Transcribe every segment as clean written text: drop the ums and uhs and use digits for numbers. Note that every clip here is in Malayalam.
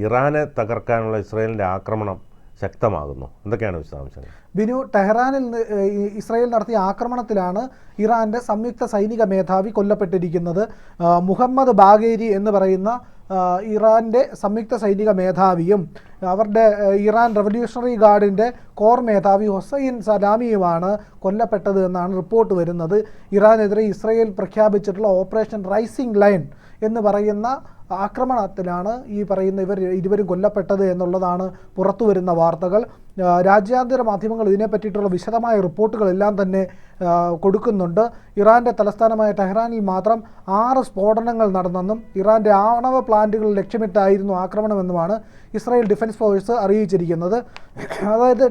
ഇറാനെ തകർക്കാനുള്ള ഇസ്രായേലിൻ്റെ ആക്രമണം ശക്തമാകുന്നു. എന്തൊക്കെയാണ് വിശദാംശങ്ങൾ? ബിനു, ടെഹ്റാനിൽ ഇസ്രായേൽ നടത്തിയ ആക്രമണത്തിലാണ് ഇറാൻ്റെ സംയുക്ത സൈനിക മേധാവി കൊല്ലപ്പെട്ടിരിക്കുന്നത്. മുഹമ്മദ് ബാഗേരി എന്ന് പറയുന്ന ഇറാൻ്റെ സംയുക്ത സൈനിക മേധാവിയും അവരുടെ ഇറാൻ റവല്യൂഷണറി ഗാർഡിൻ്റെ കോർ മേധാവി ഹൊസൈൻ സലാമിയുമാണ് കൊല്ലപ്പെട്ടത് എന്നാണ് റിപ്പോർട്ട് വരുന്നത്. ഇറാനെതിരെ ഇസ്രായേൽ പ്രഖ്യാപിച്ചിട്ടുള്ള ഓപ്പറേഷൻ റൈസിംഗ് ലൈൻ എന്ന് പറയുന്ന ആക്രമണത്തിലാണ് ഈ പറയുന്ന ഇരുവരും കൊല്ലപ്പെട്ടത് എന്നുള്ളതാണ് പുറത്തു വരുന്ന വാർത്തകൾ. രാജ്യാന്തര മാധ്യമങ്ങൾ ഇതിനെ പറ്റിയിട്ടുള്ള വിശദമായ റിപ്പോർട്ടുകളെല്ലാം തന്നെ കൊടുക്കുന്നുണ്ട്. ഇറാൻ്റെ തലസ്ഥാനമായ ടെഹ്റാനിൽ മാത്രം 6 സ്ഫോടനങ്ങൾ നടന്നെന്നും ഇറാൻ്റെ ആണവ പ്ലാന്റുകൾ ലക്ഷ്യമിട്ടായിരുന്നു ആക്രമണമെന്നുമാണ് ഇസ്രായേൽ ഡിഫൻസ് ഫോഴ്സ് അറിയിച്ചിരിക്കുന്നത്. അതായത്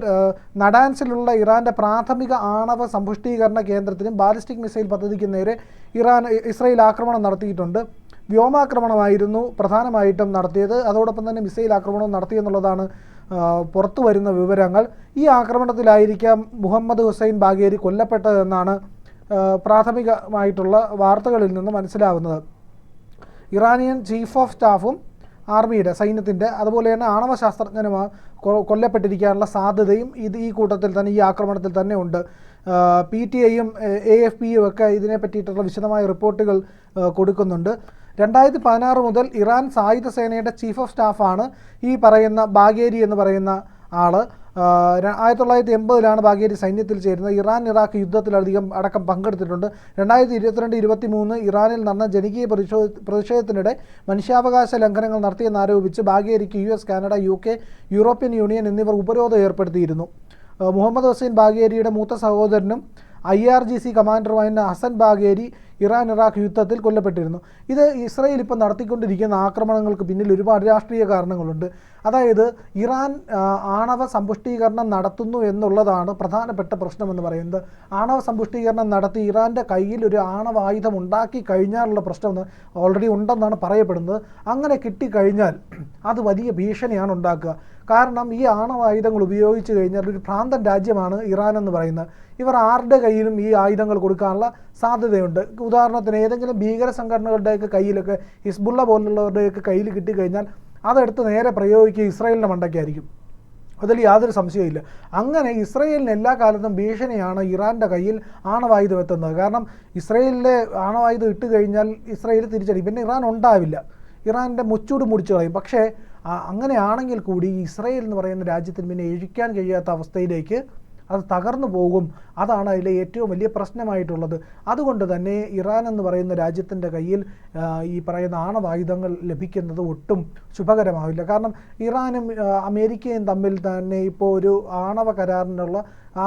നഡാൻസിലുള്ള ഇറാൻ്റെ പ്രാഥമിക ആണവ സമ്പുഷ്ടീകരണ കേന്ദ്രത്തിനും ബാലിസ്റ്റിക് മിസൈൽ പദ്ധതിക്കും നേരെ ഇസ്രായേൽ ആക്രമണം നടത്തിയിട്ടുണ്ട്. വ്യോമാക്രമണമായിരുന്നു പ്രധാനമായിട്ടും നടത്തിയത്. അതോടൊപ്പം തന്നെ മിസൈൽ ആക്രമണവും നടത്തിയെന്നുള്ളതാണ് പുറത്തു വരുന്ന വിവരങ്ങൾ. ഈ ആക്രമണത്തിലായിരിക്കാം മുഹമ്മദ് ഹുസൈൻ ബാഗേരി കൊല്ലപ്പെട്ടതെന്നാണ് പ്രാഥമികമായിട്ടുള്ള വാർത്തകളിൽ നിന്ന് മനസ്സിലാവുന്നത്. ഇറാനിയൻ ചീഫ് ഓഫ് സ്റ്റാഫും ആർമിയുടെ സൈന്യത്തിൻ്റെ അതുപോലെ തന്നെ ആണവ ശാസ്ത്രജ്ഞനുമാണ് കൊല്ലപ്പെട്ടിരിക്കാനുള്ള സാധ്യതയും ഈ കൂട്ടത്തിൽ തന്നെ ഈ ആക്രമണത്തിൽ തന്നെ ഉണ്ട്. PTIയും AFPയും ഒക്കെ ഇതിനെ പറ്റിയിട്ടുള്ള വിശദമായ റിപ്പോർട്ടുകൾ കൊടുക്കുന്നുണ്ട്. 2016 മുതൽ ഇറാൻ സായുധ സേനയുടെ ചീഫ് ഓഫ് സ്റ്റാഫാണ് ഈ പറയുന്ന ബാഗേരി എന്ന് പറയുന്ന ആൾ. 1980 ബാഗേരി സൈന്യത്തിൽ ചേരുന്നത്. ഇറാൻ ഇറാഖ് യുദ്ധത്തിലധികം അടക്കം പങ്കെടുത്തിട്ടുണ്ട്. 2022-23 ഇറാനിൽ നടന്ന ജനകീയ പ്രതിഷേധത്തിനിടെ മനുഷ്യാവകാശ ലംഘനങ്ങൾ നടത്തിയെന്നാരോപിച്ച് ബാഗേരിക്ക് US, Canada, UK, European Union എന്നിവർ ഉപരോധം ഏർപ്പെടുത്തിയിരുന്നു. മുഹമ്മദ് ഹുസൈൻ ബാഗേരിയുടെ മൂത്ത സഹോദരനും IRGC കമാൻഡറുമായ ഹസൻ ബാഗേരി ഇറാൻ ഇറാഖ് യുദ്ധത്തിൽ കൊല്ലപ്പെട്ടിരുന്നു. ഇത് ഇസ്രായേൽ ഇപ്പോൾ നടത്തിക്കൊണ്ടിരിക്കുന്ന ആക്രമണങ്ങൾക്ക് പിന്നിൽ ഒരുപാട് രാഷ്ട്രീയ കാരണങ്ങളുണ്ട്. അതായത് ഇറാൻ ആണവ സമ്പുഷ്ടീകരണം നടത്തുന്നു എന്നുള്ളതാണ് പ്രധാനപ്പെട്ട പ്രശ്നമെന്ന് പറയുന്നത്. ആണവ സമ്പുഷ്ടീകരണം നടത്തി ഇറാൻ്റെ കയ്യിൽ ഒരു ആണവായുധം ഉണ്ടാക്കി കഴിഞ്ഞാലുള്ള പ്രശ്നം ഓൾറെഡി ഉണ്ടെന്നാണ് പറയപ്പെടുന്നത്. അങ്ങനെ കിട്ടിക്കഴിഞ്ഞാൽ അത് വലിയ ഭീഷണിയാണ് ഉണ്ടാക്കുക. കാരണം ഈ ആണവായുധങ്ങൾ ഉപയോഗിച്ച് കഴിഞ്ഞാൽ ഒരു ഭ്രാന്തൻ രാജ്യമാണ് ഇറാൻ എന്ന് പറയുന്നത്. ഇവർ ആരുടെ കയ്യിലും ഈ ആയുധങ്ങൾ കൊടുക്കാനുള്ള സാധ്യതയുണ്ട്. ഉദാഹരണത്തിന് ഏതെങ്കിലും ഭീകര സംഘടനകളുടെയൊക്കെ കയ്യിലൊക്കെ ഹിസ്ബുള്ള പോലുള്ളവരുടെയൊക്കെ കയ്യിൽ കിട്ടിക്കഴിഞ്ഞാൽ അതെടുത്ത് നേരെ പ്രയോഗിക്കുക ഇസ്രായേലിൻ്റെ മണ്ടയ്ക്കായിരിക്കും. അതിൽ യാതൊരു സംശയമില്ല. അങ്ങനെ ഇസ്രായേലിന് എല്ലാ കാലത്തും ഭീഷണിയാണ് ഇറാൻ്റെ കയ്യിൽ ആണവായുധം എത്തുന്നത്. കാരണം ഇസ്രായേലിലെ ആണവായുധം ഇട്ട് കഴിഞ്ഞാൽ ഇസ്രായേൽ തിരിച്ചടി, പിന്നെ ഇറാൻ ഉണ്ടാവില്ല. ഇറാൻ്റെ മുച്ചൂട് മുടിച്ചു കളയും. പക്ഷേ അങ്ങനെയാണെങ്കിൽ കൂടി ഇസ്രായേൽ എന്ന് പറയുന്ന രാജ്യത്തിന് പിന്നെ എഴിക്കാൻ കഴിയാത്ത അവസ്ഥയിലേക്ക് അത് തകർന്നു പോകും. അതാണ് അതിലെ ഏറ്റവും വലിയ പ്രശ്നമായിട്ടുള്ളത്. അതുകൊണ്ട് തന്നെ ഇറാൻ എന്ന് പറയുന്ന രാജ്യത്തിൻ്റെ കയ്യിൽ ഈ പറയുന്ന ആണവായുധങ്ങൾ ലഭിക്കുന്നത് ഒട്ടും ശുഭകരമാവില്ല. കാരണം ഇറാനും അമേരിക്കയും തമ്മിൽ തന്നെ ഇപ്പോൾ ഒരു ആണവ കരാറിനുള്ള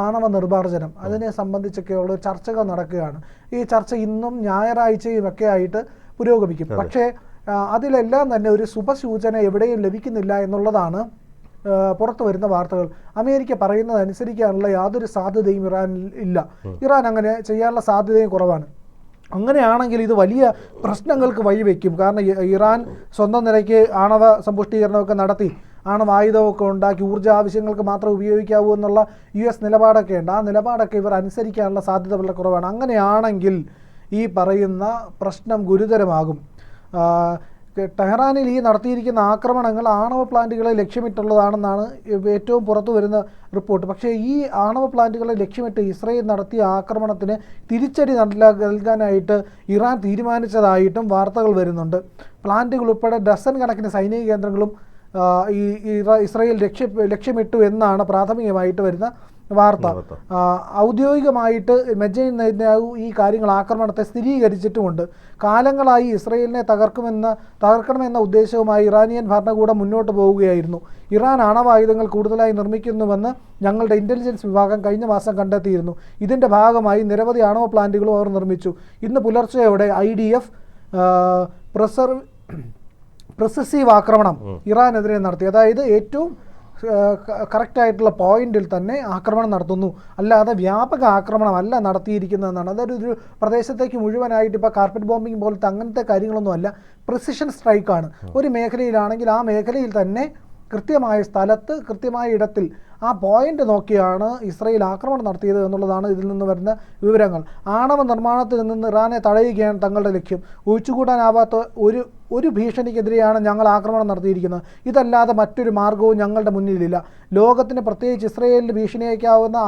ആണവ നിർമ്മാർജ്ജനം അതിനെ സംബന്ധിച്ചൊക്കെയുള്ള ചർച്ചകൾ നടക്കുകയാണ്. ഈ ചർച്ച ഇന്നും ഞായറാഴ്ചയും ഒക്കെ ആയിട്ട് പുരോഗമിക്കും. പക്ഷേ അതിലെല്ലാം തന്നെ ഒരു ശുഭസൂചന എവിടെയും ലഭിക്കുന്നില്ല എന്നുള്ളതാണ് പുറത്തു വരുന്ന വാർത്തകൾ. അമേരിക്ക പറയുന്നത് അനുസരിക്കാനുള്ള യാതൊരു സാധ്യതയും ഇറാനിൽ ഇല്ല. ഇറാൻ അങ്ങനെ ചെയ്യാനുള്ള സാധ്യതയും കുറവാണ്. അങ്ങനെയാണെങ്കിൽ ഇത് വലിയ പ്രശ്നങ്ങൾക്ക് വഴിവെക്കും. കാരണം ഇറാൻ സ്വന്തം നിലയ്ക്ക് ആണവ സമ്പുഷ്ടീകരണമൊക്കെ നടത്തി ആണവായുധമൊക്കെ ഉണ്ടാക്കി ഊർജ്ജ ആവശ്യങ്ങൾക്ക് മാത്രം ഉപയോഗിക്കാവൂ എന്നുള്ള US നിലപാടൊക്കെ ഉണ്ട്. ആ നിലപാടൊക്കെ ഇവർ അനുസരിക്കാനുള്ള സാധ്യത വളരെ കുറവാണ്. അങ്ങനെയാണെങ്കിൽ ഈ പറയുന്ന പ്രശ്നം ഗുരുതരമാകും. ടെഹ്റാനിൽ ഈ നടത്തിയിരിക്കുന്ന ആക്രമണങ്ങൾ ആണവ പ്ലാന്റുകളെ ലക്ഷ്യമിട്ടുള്ളതാണെന്നാണ് ഏറ്റവും പുറത്തു വരുന്ന റിപ്പോർട്ട്. പക്ഷേ ഈ ആണവ പ്ലാന്റുകളെ ലക്ഷ്യമിട്ട് ഇസ്രായേൽ നടത്തിയ ആക്രമണത്തിന് തിരിച്ചടി നൽകാനായിട്ട് ഇറാൻ തീരുമാനിച്ചതായിട്ടും വാർത്തകൾ വരുന്നുണ്ട്. പ്ലാന്റുകൾ ഉൾപ്പെടെ ഡസൻ കണക്കിന് സൈനിക കേന്ദ്രങ്ങളും ഇസ്രായേൽ ലക്ഷ്യമിട്ടു എന്നാണ് പ്രാഥമികമായിട്ട് വരുന്ന വാർത്ത. ഔദ്യോഗികമായിട്ട് ബെഞ്ചമിൻ നെതന്യാഹു ഈ കാര്യങ്ങൾ ആക്രമണത്തെ സ്ഥിരീകരിച്ചിട്ടുമുണ്ട്. കാലങ്ങളായി ഇസ്രായേലിനെ തകർക്കണമെന്ന ഉദ്ദേശവുമായി ഇറാനിയൻ ഭരണകൂടം മുന്നോട്ട് പോവുകയായിരുന്നു. ഇറാൻ ആണവായുധങ്ങൾ കൂടുതലായി നിർമ്മിക്കുന്നുവെന്ന് ഞങ്ങളുടെ ഇൻ്റലിജൻസ് വിഭാഗം കഴിഞ്ഞ മാസം കണ്ടെത്തിയിരുന്നു. ഇതിൻ്റെ ഭാഗമായി നിരവധി ആണവ പ്ലാന്റുകളും അവർ നിർമ്മിച്ചു. ഇന്ന് പുലർച്ചെയോടെ IDF പ്രിസസീവ് ആക്രമണം ഇറാനെതിരെ നടത്തി. അതായത് ഏറ്റവും കറക്റ്റായിട്ടുള്ള പോയിന്റിൽ തന്നെ ആക്രമണം നടത്തുന്നു, അല്ലാതെ വ്യാപക ആക്രമണമല്ല നടത്തിയിരിക്കുന്നതെന്നാണ്. അതായത് ഒരു പ്രദേശത്തേക്ക് മുഴുവനായിട്ട് ഇപ്പോൾ കാർപ്പറ്റ് ബോംബിംഗ് പോലത്തെ അങ്ങനത്തെ കാര്യങ്ങളൊന്നും അല്ല. പ്രിസിഷൻ സ്ട്രൈക്കാണ്. ഒരു മേഖലയിലാണെങ്കിൽ ആ മേഖലയിൽ തന്നെ കൃത്യമായ സ്ഥലത്ത് കൃത്യമായ ഇടത്തിൽ ആ പോയിന്റ് നോക്കിയാണ് ഇസ്രായേൽ ആക്രമണം നടത്തിയത് എന്നുള്ളതാണ് ഇതിൽ നിന്ന് വരുന്ന വിവരങ്ങൾ. ആണവ നിർമ്മാണത്തിൽ നിന്ന് ഇറാനെ തടയുകയാണ് തങ്ങളുടെ ലക്ഷ്യം. ഒഴിച്ചുകൂടാനാവാത്ത ഒരു ഒരു ഭീഷണിക്കെതിരെയാണ് ഞങ്ങൾ ആക്രമണം നടത്തിയിരിക്കുന്നത്. ഇതല്ലാതെ മറ്റൊരു മാർഗവും ഞങ്ങളുടെ മുന്നിലില്ല. ലോകത്തിന്, പ്രത്യേകിച്ച് ഇസ്രയേലിന് ഭീഷണിയാക്കാവുന്ന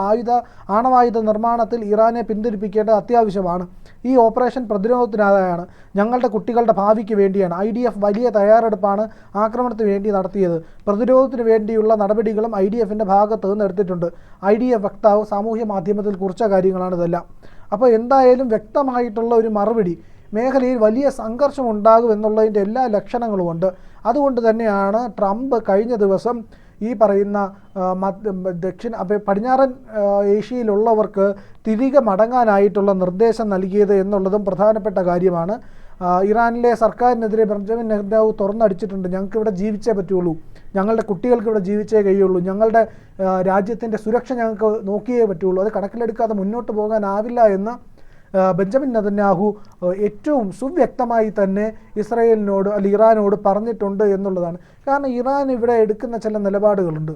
ആണവായുധ നിർമ്മാണത്തിൽ ഇറാനെ പിന്തിരിപ്പിക്കേണ്ടത് അത്യാവശ്യമാണ്. ഈ ഓപ്പറേഷൻ പ്രതിരോധത്തിനായാണ്, ഞങ്ങളുടെ കുട്ടികളുടെ ഭാവിക്ക് വേണ്ടിയാണ്. IDF വലിയ തയ്യാറെടുപ്പാണ് ആക്രമണത്തിന് വേണ്ടി നടത്തിയത്. പ്രതിരോധത്തിന് വേണ്ടിയുള്ള നടപടികളും IDFൻ്റെ ഭാഗത്ത് നിന്ന് എടുത്തിട്ടുണ്ട്. IDF വക്താവ് സാമൂഹ്യ മാധ്യമത്തിൽ കുറിച്ച കാര്യങ്ങളാണ് ഇതെല്ലാം. അപ്പോൾ എന്തായാലും വ്യക്തമായിട്ടുള്ള ഒരു മറുപടി, മേഖലയിൽ വലിയ സംഘർഷം ഉണ്ടാകും എന്നുള്ളതിൻ്റെ എല്ലാ ലക്ഷണങ്ങളുമുണ്ട്. അതുകൊണ്ട് തന്നെയാണ് ട്രംപ് കഴിഞ്ഞ ദിവസം ഈ പറയുന്ന പടിഞ്ഞാറൻ ഏഷ്യയിലുള്ളവർക്ക് തിരികെ മടങ്ങാനായിട്ടുള്ള നിർദ്ദേശം നൽകിയത് എന്നുള്ളതും പ്രധാനപ്പെട്ട കാര്യമാണ്. ഇറാനിലെ സർക്കാരിനെതിരെ ബെഞ്ചമിൻ നെതന്യാഹു തുറന്നടിച്ചിട്ടുണ്ട്. ഞങ്ങൾക്ക് ഇവിടെ ജീവിച്ചേ പറ്റുള്ളൂ, ഞങ്ങളുടെ കുട്ടികൾക്ക് ഇവിടെ ജീവിച്ചേ കഴിയുള്ളൂ, ഞങ്ങളുടെ രാജ്യത്തിൻ്റെ സുരക്ഷ ഞങ്ങൾക്ക് നോക്കിയേ പറ്റുള്ളൂ, അത് കണക്കിലെടുക്കാതെ മുന്നോട്ട് പോകാനാവില്ല എന്ന് ബെഞ്ചമിൻ നെതന്യാഹു ഏറ്റവും സുവ്യക്തമായി തന്നെ ഇസ്രായേലിനോട് അല്ലെങ്കിൽ ഇറാനോട് പറഞ്ഞിട്ടുണ്ട് എന്നുള്ളതാണ്. കാരണം ഇറാൻ ഇവിടെ എടുക്കുന്ന ചില നിലപാടുകളുണ്ട്.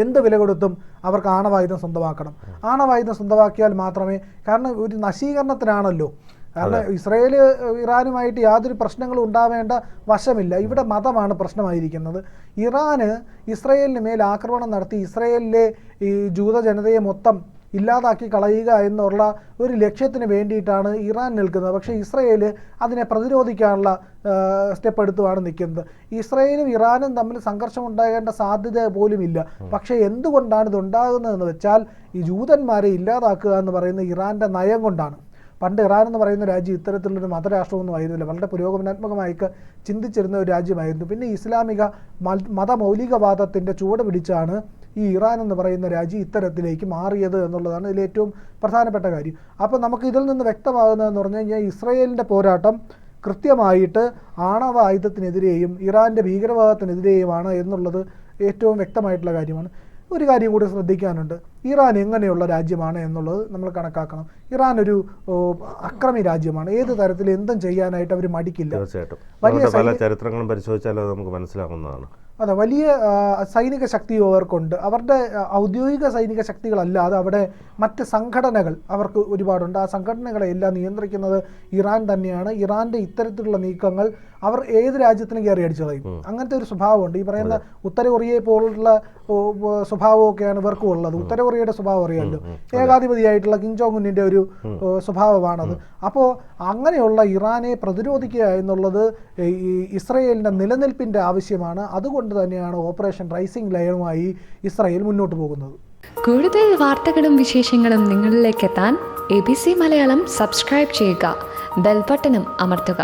എന്ത് വില കൊടുത്തും അവർക്ക് ആണവായുധം സ്വന്തമാക്കണം. ആണവായുധം സ്വന്തമാക്കിയാൽ മാത്രമേ, കാരണം ഒരു നശീകരണത്തിനാണല്ലോ. കാരണം ഇസ്രായേൽ ഇറാനുമായിട്ട് യാതൊരു പ്രശ്നങ്ങളും ഉണ്ടാവേണ്ട വശമില്ല. ഇവിടെ മതമാണ് പ്രശ്നമായിരിക്കുന്നത്. ഇറാന് ഇസ്രായേലിന് മേൽ ആക്രമണം നടത്തി ഇസ്രായേലിലെ ഈ ജൂത ജനതയെ മൊത്തം ഇല്ലാതാക്കി കളയുക എന്നുള്ള ഒരു ലക്ഷ്യത്തിന് വേണ്ടിയിട്ടാണ് ഇറാൻ നിൽക്കുന്നത്. പക്ഷേ ഇസ്രായേൽ അതിനെ പ്രതിരോധിക്കാനുള്ള സ്റ്റെപ്പ് എടുത്തുമാണ് നിൽക്കുന്നത്. ഇസ്രായേലും ഇറാനും തമ്മിൽ സംഘർഷം ഉണ്ടാകേണ്ട സാധ്യത പോലുമില്ല. പക്ഷേ എന്തുകൊണ്ടാണ് ഇതുണ്ടാകുന്നതെന്ന് വെച്ചാൽ ഈ ജൂതന്മാരെ ഇല്ലാതാക്കുക എന്ന് പറയുന്ന ഇറാൻ്റെ നയം കൊണ്ടാണ്. പണ്ട് ഇറാൻ എന്ന് പറയുന്ന രാജ്യം ഇത്തരത്തിലുള്ളൊരു മതരാഷ്ട്രമൊന്നും ആയിരുന്നില്ല. വളരെ പുരോഗമനാത്മകമായി ചിന്തിച്ചിരുന്ന ഒരു രാജ്യമായിരുന്നു. പിന്നെ ഇസ്ലാമിക മതമൗലികവാദത്തിൻ്റെ ചുവട് പിടിച്ചാണ് ഈ ഇറാൻ എന്ന് പറയുന്ന രാജ്യം ഇത്തരത്തിലേക്ക് മാറിയത് എന്നുള്ളതാണ് ഇതിൽ ഏറ്റവും പ്രധാനപ്പെട്ട കാര്യം. അപ്പോൾ നമുക്ക് ഇതിൽ നിന്ന് വ്യക്തമാകുന്നതെന്ന് പറഞ്ഞു കഴിഞ്ഞാൽ ഇസ്രായേലിൻ്റെ പോരാട്ടം കൃത്യമായിട്ട് ആണവ ആയുധത്തിനെതിരെയും ഇറാൻ്റെ ഭീകരവാദത്തിനെതിരെയുമാണ് എന്നുള്ളത് ഏറ്റവും വ്യക്തമായിട്ടുള്ള കാര്യമാണ്. ഒരു കാര്യം കൂടി ശ്രദ്ധിക്കാനുണ്ട്. ഇറാൻ എങ്ങനെയുള്ള രാജ്യമാണ് എന്നുള്ളത് നമ്മൾ കണക്കാക്കണം. ഇറാൻ ഒരു അക്രമി രാജ്യമാണ്. ഏത് തരത്തിൽ എന്തും ചെയ്യാനായിട്ട് അവർ മടിക്കില്ല. തീർച്ചയായിട്ടും പല ചരിത്രങ്ങളും പരിശോധിച്ചാൽ അത് നമുക്ക് മനസ്സിലാവുന്നതാണ്. അതെ, വലിയ സൈനിക ശക്തിയും അവർക്കുണ്ട്. അവരുടെ ഔദ്യോഗിക സൈനിക ശക്തികളല്ലാതെ അവിടെ മറ്റ് സംഘടനകൾ അവർക്ക് ഒരുപാടുണ്ട്. ആ സംഘടനകളെ എല്ലാം നിയന്ത്രിക്കുന്നത് ഇറാൻ തന്നെയാണ്. ഇറാൻ്റെ ഇത്തരത്തിലുള്ള നീക്കങ്ങൾ അവർ ഏത് രാജ്യത്തിനും കയറി അടിച്ചു കളയും. അങ്ങനത്തെ ഒരു സ്വഭാവമുണ്ട്. ഈ പറയുന്ന ഉത്തര കൊറിയയെ പോലുള്ള സ്വഭാവമൊക്കെയാണ് ഇവർക്കും ഉള്ളത്. ഉത്തര കൊറിയയുടെ സ്വഭാവം അറിയാമല്ലോ, ഏകാധിപതിയായിട്ടുള്ള കിം ജോങ് ഉന്നിൻ്റെ ഒരു സ്വഭാവമാണത്. അപ്പോൾ അങ്ങനെയുള്ള ഇറാനെ പ്രതിരോധിക്കുക എന്നുള്ളത് ഈ ഇസ്രയേലിൻ്റെ നിലനിൽപ്പിൻ്റെ ആവശ്യമാണ്. അതുകൊണ്ട് തന്നെയാണ് ഓപ്പറേഷൻ റൈസിംഗ് ലയണുമായി ഇസ്രായേൽ മുന്നോട്ട് പോകുന്നത്. കൂടുതൽ വാർത്തകളും വിശേഷങ്ങളും നിങ്ങളിലേക്ക് എത്താൻ ABC മലയാളം സബ്സ്ക്രൈബ് ചെയ്യുക, ബെൽ ബട്ടണും അമർത്തുക.